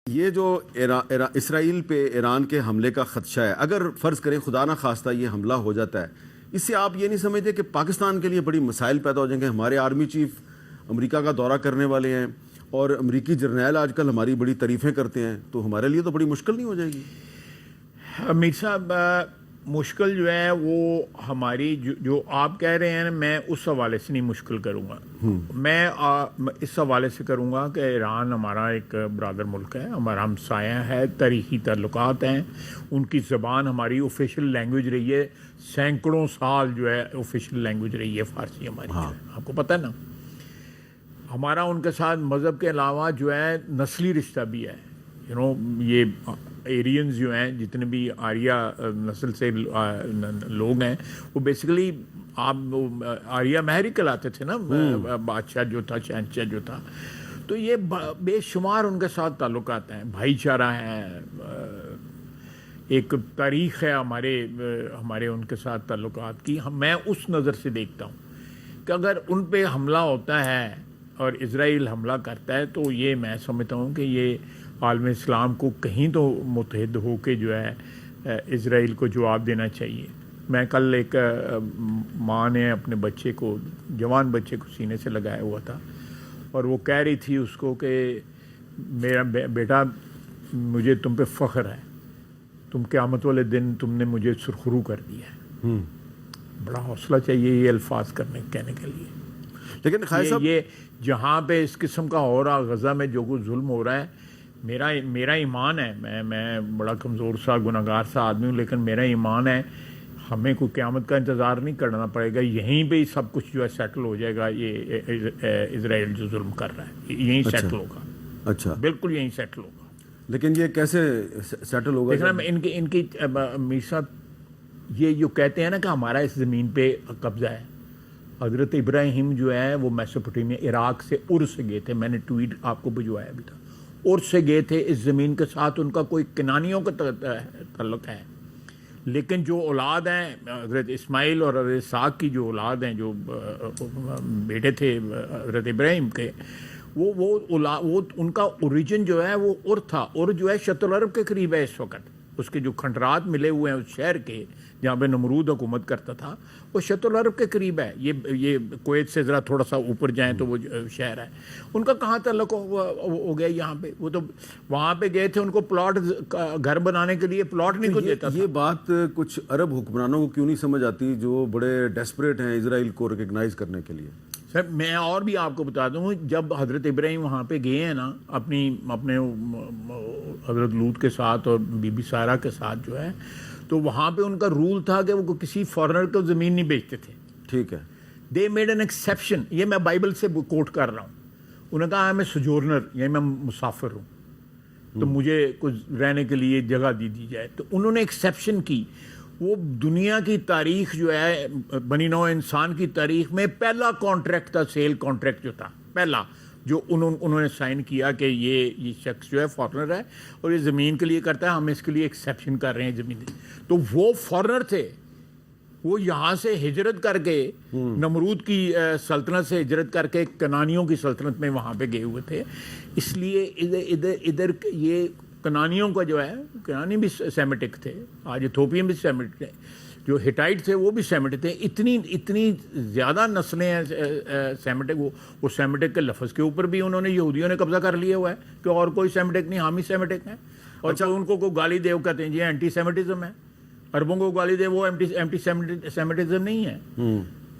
یہ جو اسرائیل پہ ایران کے حملے کا خدشہ ہے، اگر فرض کریں خدا نہ خواستہ یہ حملہ ہو جاتا ہے، اس سے آپ یہ نہیں سمجھتے کہ پاکستان کے لیے بڑی مسائل پیدا ہو جائیں گے؟ ہمارے آرمی چیف امریکہ کا دورہ کرنے والے ہیں اور امریکی جرنیل آج کل ہماری بڑی تعریفیں کرتے ہیں، تو ہمارے لیے تو بڑی مشکل نہیں ہو جائے گی؟ امیر صاحب، مشکل جو ہے وہ ہماری جو آپ کہہ رہے ہیں، میں اس حوالے سے نہیں مشکل کروں گا. میں اس حوالے سے کروں گا کہ ایران ہمارا ایک برادر ملک ہے، ہمارا ہمسایہ ہے، تاریخی تعلقات ہیں، ان کی زبان ہماری آفیشیل لینگویج رہی ہے، سینکڑوں سال جو ہے آفیشیل لینگویج رہی ہے فارسی ہماری. آپ کو پتہ ہے نا، ہمارا ان کے ساتھ مذہب کے علاوہ جو ہے نسلی رشتہ بھی ہے. یہ ایرینز جو ہیں، جتنے بھی آریہ نسل سے لوگ ہیں، وہ بیسیکلی آپ آریہ مہر ہی کہلاتے تھے نا، بادشاہ جو تھا، شہنشاہ جو تھا. تو یہ بے شمار ان کے ساتھ تعلقات ہیں، بھائی چارہ ہے، ایک تاریخ ہے ہمارے ان کے ساتھ تعلقات کی. میں اس نظر سے دیکھتا ہوں کہ اگر ان پہ حملہ ہوتا ہے اور اسرائیل حملہ کرتا ہے، تو یہ میں سمجھتا ہوں کہ یہ عالم اسلام کو کہیں تو متحد ہو کے جو ہے اسرائیل کو جواب دینا چاہیے. میں کل ایک ماں نے اپنے بچے کو، جوان بچے کو سینے سے لگایا ہوا تھا، اور وہ کہہ رہی تھی اس کو کہ میرا بیٹا، مجھے تم پہ فخر ہے، تم قیامت والے دن تم نے مجھے سرخرو کر دیا ہے. بڑا حوصلہ چاہیے یہ الفاظ کہنے کے لیے. لیکن خیر صاحب، یہ جہاں پہ اس قسم کا ہو رہا، غزہ میں جو کچھ ظلم ہو رہا ہے، میرا ایمان ہے، میں بڑا کمزور سا گناہگار سا آدمی ہوں، لیکن میرا ایمان ہے ہمیں کوئی قیامت کا انتظار نہیں کرنا پڑے گا، یہیں پہ سب کچھ جو ہے سیٹل ہو جائے گا. یہ اسرائیل جو ظلم کر رہا ہے یہیں سیٹل ہوگا. اچھا، بالکل یہیں سیٹل ہوگا. لیکن یہ کیسے سیٹل ہوگا؟ دیکھنا، ان کی امیر صاحب، یہ جو کہتے ہیں نا کہ ہمارا اس زمین پہ قبضہ ہے. حضرت ابراہیم جو ہے وہ میسوپوٹیمیا، عراق سے ار سے گئے تھے. میں نے ٹویٹ آپ کو بھجوایا بھی تھا. ار سے گئے تھے. اس زمین کے ساتھ ان کا کوئی کنانیوں کا تعلق ہے، لیکن جو اولاد ہیں حضرت اسماعیل اور حضرت اسحاق کی، جو اولاد ہیں، جو بیٹے تھے حضرت ابراہیم کے، وہ ان کا اوریجن جو ہے وہ ار تھا. ار جو ہے شط العرب کے قریب ہے اس وقت. اس کے جو کھنڈرات ملے ہوئے ہیں اس شہر کے جہاں پہ نمرود حکومت کرتا تھا، وہ شط العرب کے قریب ہے. یہ کویت سے ذرا تھوڑا سا اوپر جائیں تو وہ شہر ہے. ان کا کہاں تعلق ہو گیا یہاں پہ؟ وہ تو وہاں پہ گئے تھے، ان کو پلاٹ، گھر بنانے کے لیے پلاٹ نہیں کچھ دیتا تھا. یہ بات کچھ عرب حکمرانوں کو کیوں نہیں سمجھ آتی جو بڑے ڈیسپریٹ ہیں اسرائیل کو ریکگنائز کرنے کے لیے؟ سر، میں اور بھی آپ کو بتا دوں، جب حضرت ابراہیم وہاں پہ گئے ہیں نا، اپنے حضرت لوط کے ساتھ اور بی بی سارہ کے ساتھ جو ہے، تو وہاں پہ ان کا رول تھا کہ وہ کسی فارنر کو زمین نہیں بیچتے تھے. ٹھیک ہے. They made an exception. یہ میں بائبل سے کوٹ کر رہا ہوں. انہوں نے کہا میں سجورنر، یعنی میں مسافر ہوں، تو مجھے کچھ رہنے کے لیے جگہ دی جائے. تو انہوں نے ایکسیپشن کی. وہ دنیا کی تاریخ جو ہے، بنی نوع انسان کی تاریخ میں پہلا کانٹریکٹ تھا، سیل کانٹریکٹ جو تھا پہلا، جو انہوں نے سائن کیا کہ یہ شخص جو ہے فارنر ہے اور یہ زمین کے لیے کرتا ہے، ہم اس کے لیے ایکسیپشن کر رہے ہیں زمین. تو وہ فارنر تھے، وہ یہاں سے ہجرت کر کے، نمرود کی سلطنت سے ہجرت کر کے کنانیوں کی سلطنت میں وہاں پہ گئے ہوئے تھے. اس لیے ادھر یہ کنانیوں کا جو ہے، کنانی بھی سیمیٹک تھے، آج ایتھوپین بھی سیمیٹک تھے، جو ہٹائٹ تھے وہ بھی سیمیٹک تھے. اتنی زیادہ نسلیں ہیں سیمیٹک. وہ سیمیٹک کے لفظ کے اوپر بھی انہوں نے، یہودیوں نے قبضہ کر لیا ہوا ہے کہ اور کوئی سیمیٹک نہیں، ہم ہی سیمیٹک ہیں. اور ان کو کوئی گالی دے، وہ کہتے ہیں جی اینٹی سیمیٹزم ہے. عربوں کو گالی دے، وہ اینٹی سیمیٹزم نہیں ہے.